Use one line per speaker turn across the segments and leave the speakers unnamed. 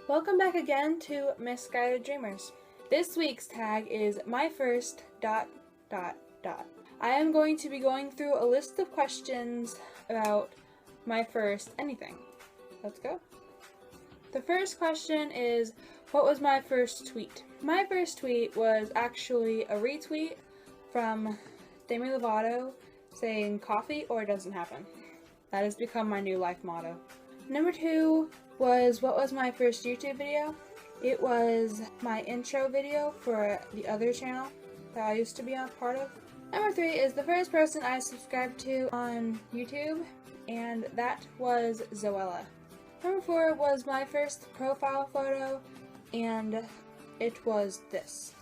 Welcome back again to Missguided Dreamers. This week's tag is my first ... I am going to be going through a list of questions about my first anything. Let's go. The first question is, what was my first tweet? My first tweet was actually a retweet from Demi Lovato saying coffee or it doesn't happen. That has become my new life motto. Number 2 was, what was my first YouTube video? It was my intro video for the other channel that I used to be a part of. Number 3 is the first person I subscribed to on YouTube, and that was Zoella. Number 4 was my first profile photo, and it was this.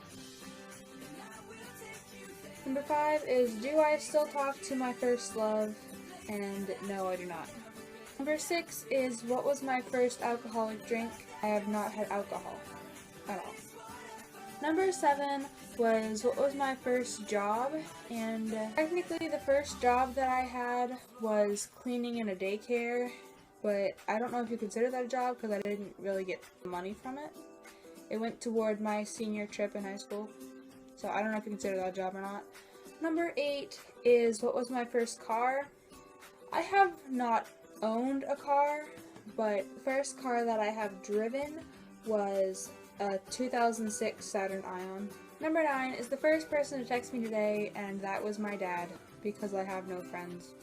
Number 5 is, do I still talk to my first love? And no, I do not. Number 6 is, what was my first alcoholic drink? I have not had alcohol at all. Number 7 was, what was my first job? And technically the first job that I had was cleaning in a daycare, but I don't know if you consider that a job because I didn't really get money from it. It went toward my senior trip in high school, so I don't know if you consider that a job or not. Number 8 is, what was my first car? I have not owned a car, but the first car that I have driven was a 2006 Saturn Ion. Number 9 is the first person to text me today, and that was my dad, because I have no friends.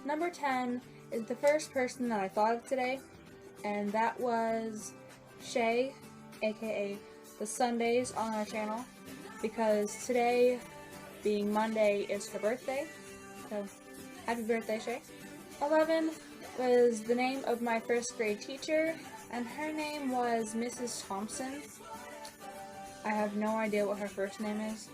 Number 10 is the first person that I thought of today, and that was Shay, aka the Sundays on our channel, because today, being Monday, is her birthday, so happy birthday, Shay. 11 was the name of my first grade teacher, and her name was Mrs. Thompson. I have no idea what her first name is,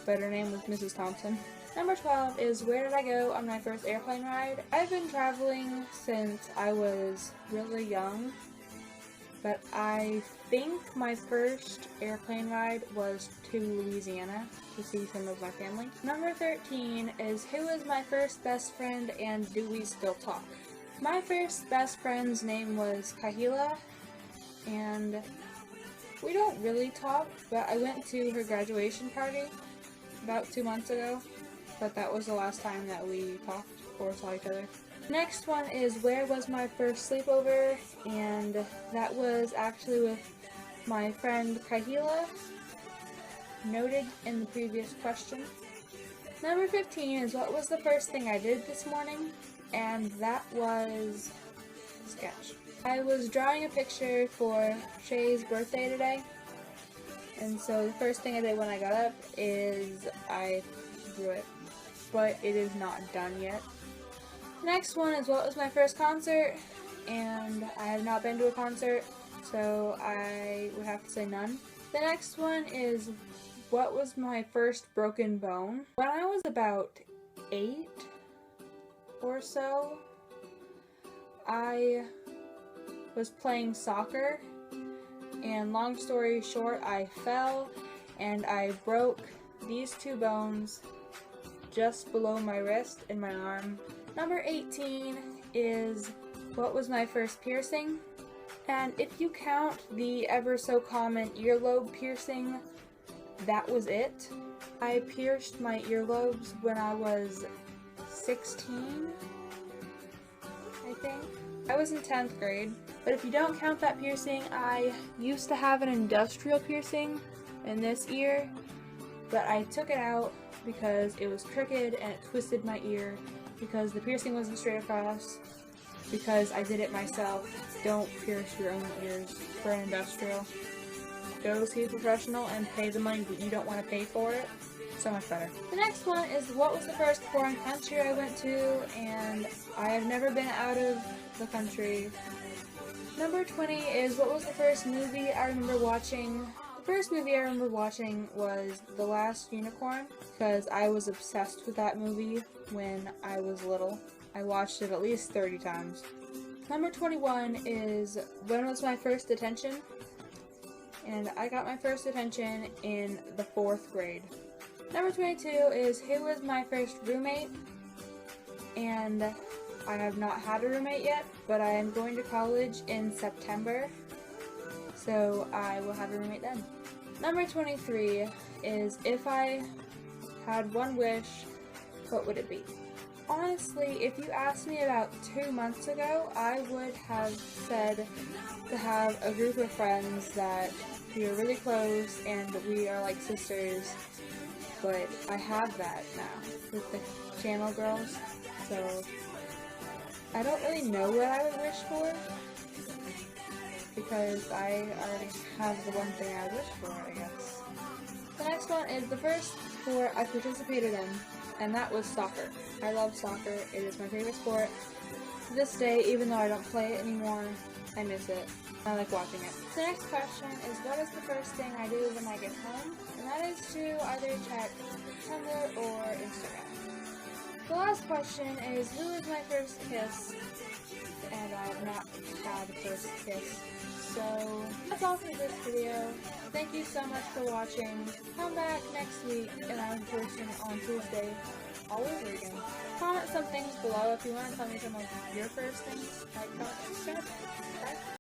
but her name was Mrs. Thompson. Number 12 is, where did I go on my first airplane ride? I've been traveling since I was really young, but I think my first airplane ride was to Louisiana to see some of my family. Number 13 is, who is my first best friend and do we still talk? My first best friend's name was Kahila, and we don't really talk, but I went to her graduation party about 2 months ago, but that was the last time that we talked or saw each other. Next one is, where was my first sleepover? And that was actually with my friend Kahila, noted in the previous question. Number 15 is, what was the first thing I did this morning? And that was sketch. I was drawing a picture for Shay's birthday today, and so the first thing I did when I got up is I drew it, but it is not done yet. Next one is, what was my first concert? And I have not been to a concert, so I would have to say none. The next one is, what was my first broken bone? When I was about 8 or so, I was playing soccer, and long story short, I fell and I broke these 2 bones just below my wrist in my arm. Number 18 is, what was my first piercing? And if you count the ever so common earlobe piercing, that was it. I pierced my earlobes when I was 16, I think. I was in 10th grade, but if you don't count that piercing, I used to have an industrial piercing in this ear, but I took it out because it was crooked and it twisted my ear, because the piercing wasn't straight across, because I did it myself. Don't pierce your own ears for an industrial. Go see a professional and pay the money that you don't want to pay for it. So much better. The next one is, what was the first foreign country I went to? And I have never been out of the country. Number 20 is, what was the first movie I remember watching? The first movie I remember watching was The Last Unicorn, because I was obsessed with that movie when I was little. I watched it at least 30 times. Number 21 is, when was my first detention? And I got my first detention in the 4th grade. Number 22 is, who was my first roommate? And I have not had a roommate yet, but I am going to college in September, so I will have a roommate then. Number 23 is, if I had one wish, what would it be? Honestly, if you asked me about 2 months ago, I would have said to have a group of friends that we are really close and we are like sisters, but I have that now with the channel girls, so I don't really know what I would wish for, because I already have the one thing I wish for, I guess. The next one is the first sport I participated in, and that was soccer. I love soccer. It is my favorite sport. To this day, even though I don't play it anymore, I miss it. I like watching it. The next question is, what is the first thing I do when I get home? And that is to either check Tumblr or Instagram. The last question is, who is my first kiss? And I have not had a first kiss. So that's all for this video. Thank you so much for watching. Come back next week and I'm posting on Tuesday all over again. Comment some things below if you want to tell me some of your first things. Like, comment, subscribe. Bye.